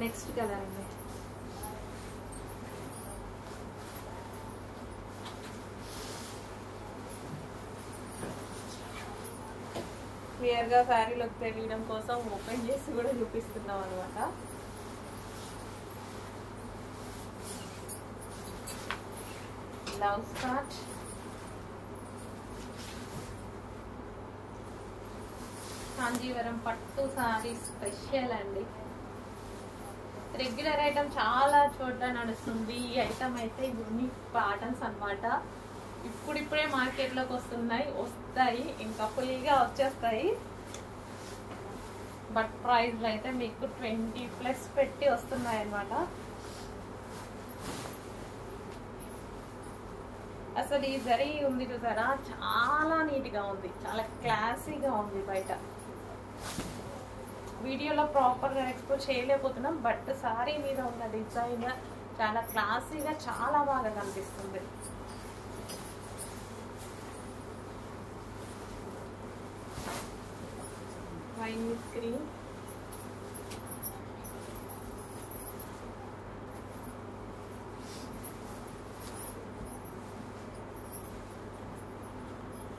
Next colour అండి. Clear గా శారీలోకి తెలియడం కోసం ఓపెన్ చేసి కూడా చూపిస్తున్నాం అనమాట. బ్లౌజ్ పార్ట్ కాంజీవరం పట్టు సారీ స్పెషల్ అండి. రెగ్యులర్ ఐటమ్ చాలా చోట్ల నడుస్తుంది. ఈ ఐటమ్ అయితే యూనిక్ ప్యాటర్న్స్ అనమాట. ఇప్పుడిప్పుడే మార్కెట్లోకి వస్తాయి, ఇంకా ఫుల్గా వచ్చేస్తాయి. బట్ ప్రైస్లో అయితే మీకు 20+ పెట్టి వస్తున్నాయి అన్నమాట. అసలు ఈ జరీ ఉంది చూసారా, చాలా నీట్గా ఉంది, చాలా క్లాసీగా ఉంది. బయట వీడియోలో ప్రాపర్గా ఎక్స్పోజ్ చేయలేకపోతున్నాం, బట్ సారీ మీద ఉన్న డిజైన్ చాలా క్లాసీగా చాలా బాగా కనిపిస్తుంది. Wine with cream